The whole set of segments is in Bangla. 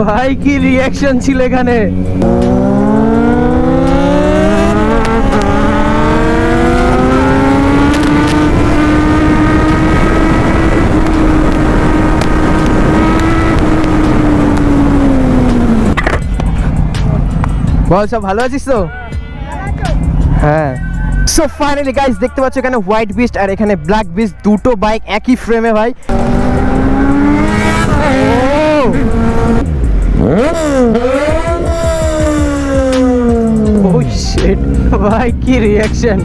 ভাই কি রিয়াকশন ছিল এখানে। বল সব ভালো আছিস তো? হ্যাঁ। সো ফাইনালি গাইস দেখতে পাচ্ছ এখানে হোয়াইট বিস্ট আর এখানে ব্ল্যাক বিস্ট, দুটো বাইক একই ফ্রেমে ভাই। ও শিট ভাই কি রিয়াকশন।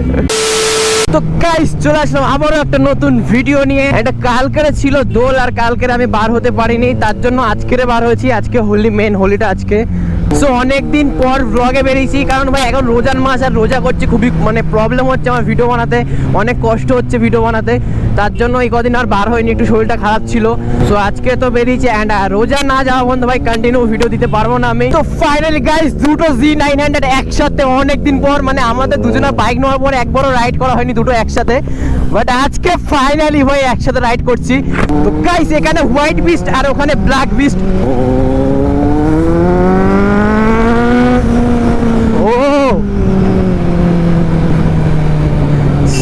তো গাইস চলে আসলাম আবারও একটা নতুন ভিডিও নিয়ে। এটা কালকের ছিল দোল, আর কালকের আমি বার হতে পারিনি, তার জন্য আজকের বার হয়েছি। আজকে হোলি, মেন হোলিটা আজকে। সো অনেকদিন পর ব্লগে বেরিয়েছি, কারণ ভাই এখন রোজার মাস আর রোজা করছি, খুবই মানে প্রবলেম হচ্ছে আমার ভিডিও বানাতে, অনেক কষ্ট হচ্ছে ভিডিও বানাতে, তার জন্য এই কদিন আর বার হয়নি, একটু শরীরটা খারাপ ছিল। সো আজকে তো বেরিয়েছি, অ্যান্ড রোজা না যাওয়া বন্ধু ভাই কন্টিনিউ ভিডিও দিতে পারবো না আমি। তো ফাইনালি গাইস দুটো Z900 একসাথে অনেকদিন পর, মানে আমাদের দুজনের বাইক নেওয়ার পরে একবারও রাইড করা হয়নি দুটো একসাথে, বাট আজকে ফাইনালি ভাই একসাথে রাইড করছি। তো গাইস এখানে হোয়াইট বিস্ট আর ওখানে ব্ল্যাক বিস্ট।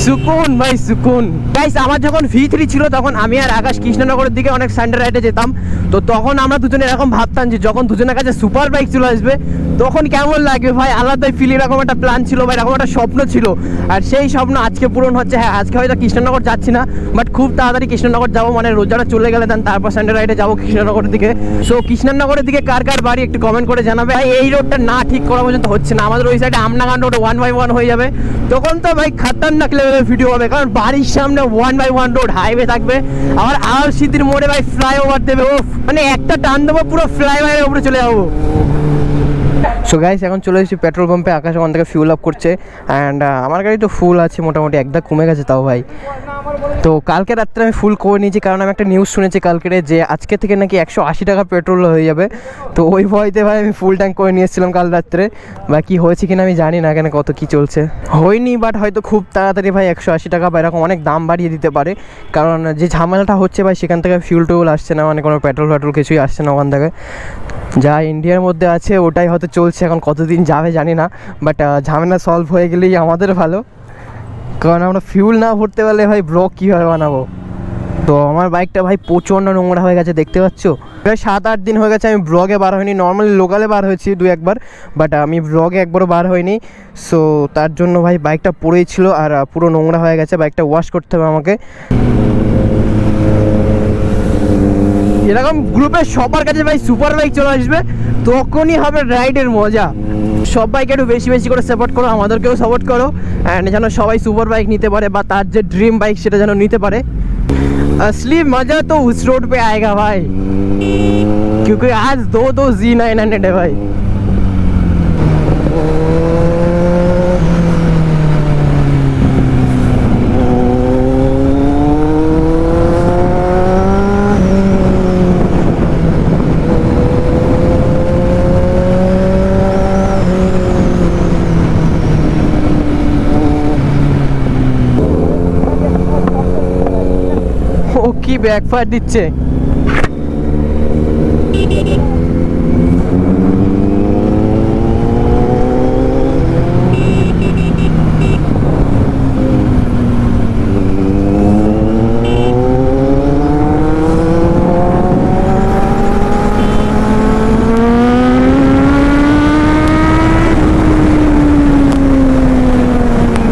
সুকুন ভাই সুকুন। গাইস আমার যখন V3 ছিল তখন আমি আর আকাশ কৃষ্ণনগরের দিকে অনেক সানডে রাইডে যেতাম। তো তখন আমরা দুজনে এরকম ভাবতাম যে যখন দুজনের কাছে সুপার বাইক চলে আসবে তখন কেমন লাগবে ভাই, আলাদাই ফিল। এরকম একটা প্ল্যান ছিল ভাই, এরকম একটা স্বপ্ন ছিল, আর সেই স্বপ্ন আজকে পূরণ হচ্ছে। হ্যাঁ আজকে হয়তো কৃষ্ণনগর যাচ্ছি না, বাট খুব তাড়াতাড়ি কৃষ্ণনগর যাবো, মানে রোজাটা চলে গেলে দেন তারপর সানডে রাইডে যাবো কৃষ্ণনগরের দিকে। সো কৃষ্ণনগরের দিকে কার কার বাড়ি একটু কমেন্ট করে জানাবে। ভাই এই রোডটা না ঠিক করা পর্যন্ত হচ্ছে না, আমাদের ওই সাইডে আমনাগান রোড 1/1 হয়ে যাবে, তখন তো ভাই খাতারনাক লেভেলের ভিডিও হবে, কারণ বাড়ির সামনে 1/1 রোড হাইওয়ে থাকবে, আবার সিদ্ধির মোড়ে ভাই ফ্লাইওভার দেবে। ও মানে একটা টান দেবো পুরো ফ্লাইওভারের উপরে চলে যাবো। সো গাইস এখন চলে এসেছি পেট্রোল পাম্পে, আকাশ ওখান থেকে ফিউল আপ করছে, অ্যান্ড আমার গাড়ি তো ফুল আছে মোটামুটি, একদম কমে গেছে তাও ভাই। তো কালকে রাত্রে আমি ফুল করে নিয়েছি, কারণ আমি একটা নিউজ শুনেছি কালকে যে আজকে থেকে নাকি 180 টাকা পেট্রোল হয়ে যাবে। তো ওই ভয়তে ভাই আমি ফুল ট্যাঙ্ক করে নিয়েছিলাম কাল রাত্রে, বা কি হয়েছে কিনা আমি জানি না, এখানে কত কি চলছে হয়নি, বাট হয়তো খুব তাড়াতাড়ি ভাই 180 টাকা বা এরকম অনেক দাম বাড়িয়ে দিতে পারে, কারণ যে ঝামেলাটা হচ্ছে ভাই সেখান থেকে ফিউল টিউল আসছে না, মানে কোনো পেট্রোল কিছুই আসছে না ওখান থেকে। যা ইন্ডিয়ার মধ্যে আছে ওটাই হয়তো চলছে, এখন কতদিন যাবে জানি না, বাট ঝামেলা সলভ হয়ে গেলেই আমাদের ভালো, কারণ আমরা ফিউল না ভরতে পারলে ভাই ব্লগ কীভাবে বানাবো। তো আমার বাইকটা ভাই প্রচণ্ড নোংরা হয়ে গেছে দেখতে পাচ্ছ, প্রায় 7-8 দিন হয়ে গেছে আমি ব্লগে বার হয়নি, নর্মালি লোকালে বার হয়েছি 2-1 বার, বাট আমি ব্লগে একবারও বার হয়নি। সো তার জন্য ভাই বাইকটা পড়েই ছিল আর পুরো নোংরা হয়ে গেছে, বাইকটা ওয়াশ করতে হবে আমাকে। এরকম গ্রুপে সবার কাছে ভাই সুপার বাইক চলে আসবে, তখনই হবে রাইডের মজা। সব বাইক একটু বেশি বেশি করে সাপোর্ট করো, আমাদেরকেও সাপোর্ট করো, অ্যান্ড যেন সবাই সুপার বাইক নিতে পারে, বা তার যে ড্রিম বাইক সেটা যেন নিতে পারে। असली मजा तो उस रोड पे आएगा भाई, क्योंकि आज दो Z900 है भाई। ও কি ব্যাকফায়ার দিচ্ছে।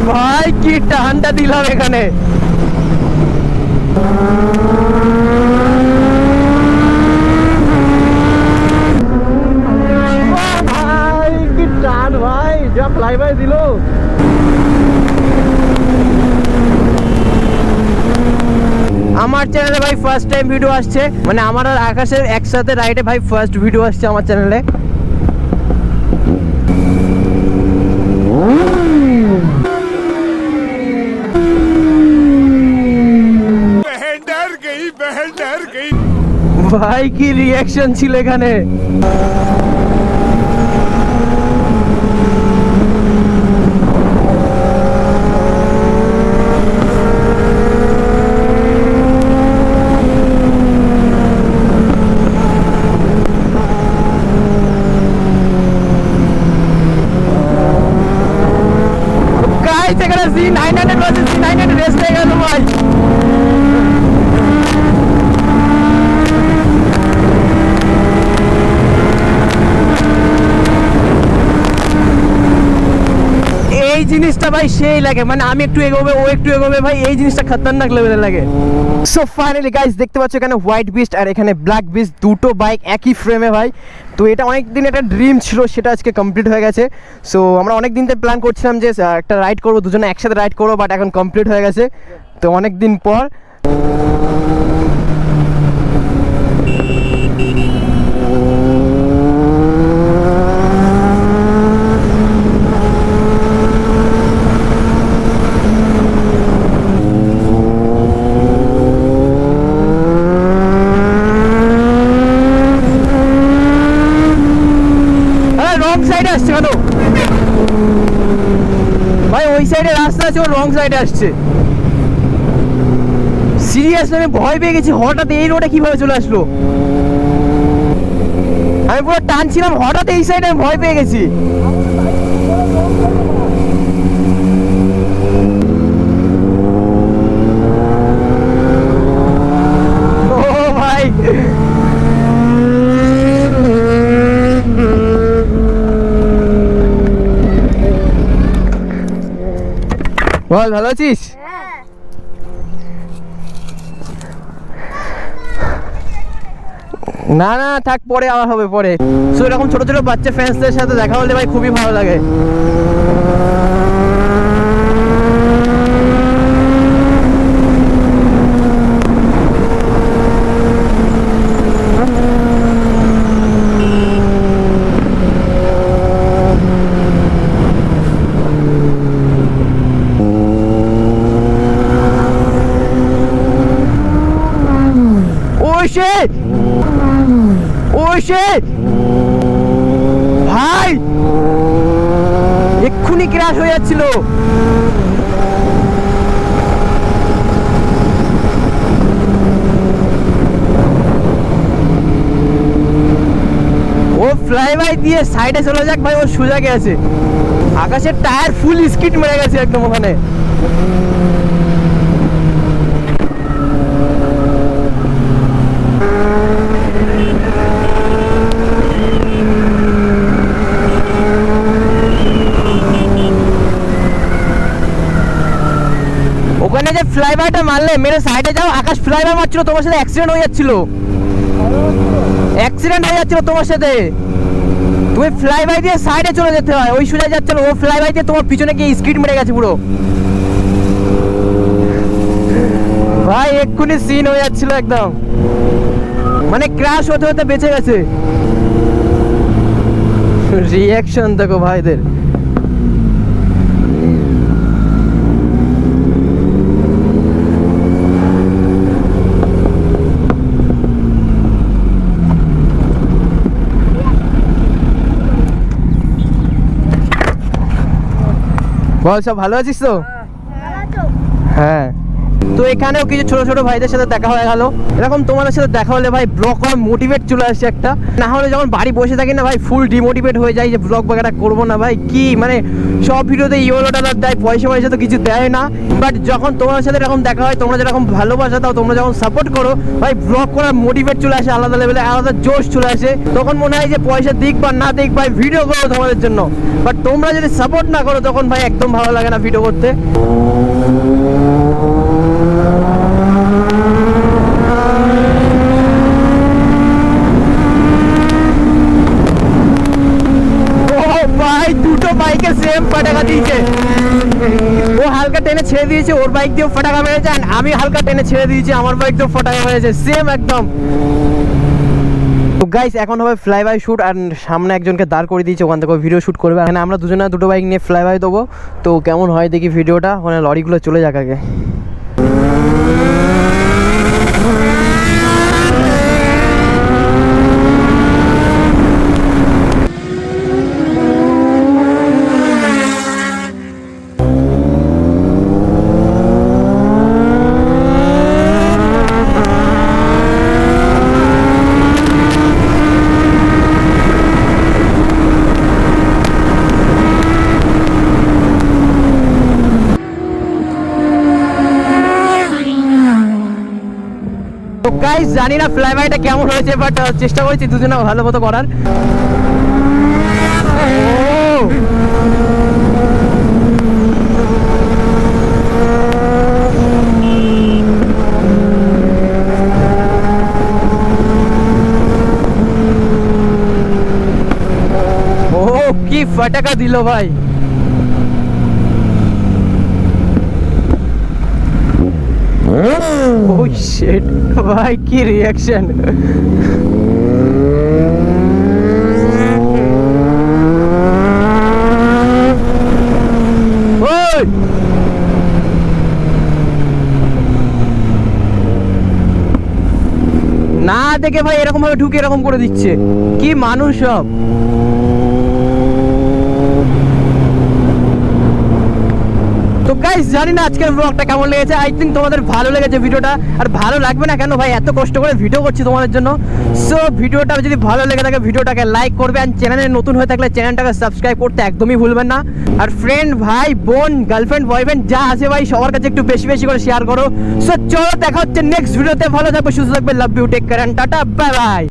ভাই কি টানটা দিলাম এখানে। ভাই কি টান ভাই, যা ফ্লাইবাই দিল। আমার চ্যানেলে ভাই ফার্স্ট টাইম ভিডিও আসছে, মানে আমার আর আকাশের একসাথে রাইডে ভাই ফার্স্ট ভিডিও আসছে আমার চ্যানেলে। ভাই কি রিয়াকশন ছিল এখানে। গাইস এখানে C900 ভার্সেস C900 রেস হয়ে গেল ভাই। এই জিনিসটা ভাই সেই লাগে, মানে আমি একটু এগোবে ও একটু এগোবে ভাই, এই জিনিসটা খতরনাক লেভেলের লাগে। সো ফাইনালি গাইস দেখতে পাচ্ছ এখানে হোয়াইট বিস্ট আর এখানে ব্ল্যাক বিস্ট, দুটো বাইক একই ফ্রেমে ভাই। তো এটা অনেক দিন একটা ড্রিম ছিল, সেটা আজকে কমপ্লিট হয়ে গেছে। সো আমরা অনেক দিন থেকে প্ল্যান করছিলাম যে একটা রাইড করবো, দুজনে একসাথে রাইড করবো, বাট এখন কমপ্লিট হয়ে গেছে। তো অনেক দিন পর ভাই, ওই সাইডে রাস্তা আছে, ও রং সাইডে আসছে। সিরিয়াসলি আমি ভয় পেয়ে গেছি, হঠাৎ এই রোডে কিভাবে চলে আসলো। আমি পুরো টানছিলাম, হঠাৎ এই সাইডে আমি ভয় পেয়ে গেছি। ও ভাই, বল ভালো আছিস? না না থাক, পরে আবার হবে পরে। সো এরকম ছোট ছোট বাচ্চা ফ্যান্সদের সাথে দেখা হলে ভাই খুবই ভালো লাগে। ভাই এক্ষুনি ক্র্যাশ হয়ে যাচ্ছিল। ও ফ্লাইবাই দিয়ে সাইডে চলে যাক ভাই, ও সোজা আছে। আকাশের টায়ার ফুল স্কিড মেরে গেছে একদম ওখানে। ওখানে যে ফ্লাইবারটা মারলে, মেরে সাইডে যাও, আকাশ ফ্লাইবার মারছিল, তোমার সাথে অ্যাক্সিডেন্ট হয়ে যাচ্ছিল, তোমার সাথে। তুমি ফ্লাইবাই দিয়ে সাইডে চলে যেতে হয়, ওই সোজা যাচ্ছিল, ও ফ্লাইবাই দিয়ে তোমার পিছনে গিয়ে স্কিড মেরে গেছে পুরো। ভাই এক্ষুনি সিন হয়ে যাচ্ছিল একদম, মানে ক্র্যাশ হতে হতে বেঁচে গেছে। রিয়াকশন দেখো ভাইদের। বল সব ভালো আছিস তো? হ্যাঁ, তো এখানেও কিছু ছোট ছোট ভাইদের সাথে দেখা হয়ে গেল। এরকম তোমাদের সাথে দেখা হলে ভাই ব্লগ করার মোটিভেট চলে আসছে একটা। না হলে যখন বাড়ি বসে থাকি না ভাই, ফুল ডিমোটিভেট হয়ে যায় যে ব্লগ বাগেরা করবো না ভাই। কি মানে সব ভিডিওতে ইয়েলো ডলার দেয়, পয়সা তো কিছু দেয় না। বাট যখন তোমার সাথে এরকম দেখা হয়, তোমরা যেরকম ভালোবাসা দাও, তোমরা যখন সাপোর্ট করো ভাই, ব্লগ করার মোটিভেট চলে আসে আলাদা লেভেলে, আলাদা জোশ চলে আসে। তখন মনে হয় যে পয়সা দিক বা না দিক ভাই, ভিডিও করো তোমাদের জন্য। বাট তোমরা যদি সাপোর্ট না করো, তখন ভাই একদম ভালো লাগে না ভিডিও করতে। দুটো বাইকে সেম ফাটাকা দিয়েছে, ও হালকা টেনে ছেড়ে দিয়েছে, ওর বাইক দিয়েও ফাটাকা মেরেছে, আর আমি হালকা টেনে ছেড়ে দিয়েছি, আমার বাইক দিয়েও ফাটাকা মেরেছে, সেম একদম। তো গাইস এখন হবে ফ্লাইবাই শুট, আর সামনে একজনকে দাঁড় করে দিয়েছে, ওখান থেকে ভিডিও শুট করবে। এখানে আমরা দুজনে দুটো বাইক নিয়ে ফ্লাইবাই দেবো। তো কেমন হয় দেখি ভিডিওটা, ওখানে লরিগুলো চলে যাক আগে। তো গাইস জানি না ফ্লাইবাইটা কেমন হয়েছে, বাট চেষ্টা করেছি দুজনে ভালো মতো করার। ও কি ফাটাকা দিল ভাই। ও শিট ভাই কি রিঅ্যাকশন। ওই না দেখে ভাই এরকম ভাবে ঢুকে এরকম করে দিচ্ছে, কি মানুষ সব। তো গাইস জানি না আজকের ব্লগটা কেমন লেগেছে, আই থিঙ্ক তোমাদের ভালো লেগেছে ভিডিওটা। আর ভালো লাগবে না কেন ভাই, এত কষ্ট করে ভিডিও করছি তোমাদের জন্য। সো ভিডিওটা যদি ভালো লেগে থাকে ভিডিওটাকে লাইক করবে, আর চ্যানেলে নতুন হয়ে থাকলে চ্যানেলটাকে সাবস্ক্রাইব করতে একদমই ভুলবেন না। আর ফ্রেন্ড ভাই বোন গার্লফ্রেন্ড বয়ফ্রেন্ড যা আছে ভাই সবার কাছে একটু বেশি বেশি করে শেয়ার করো। সো চলো দেখা হচ্ছে নেক্সট ভিডিওতে, ভালো থাকবে সুস্থ থাকবে, love you, take care and tata bye by.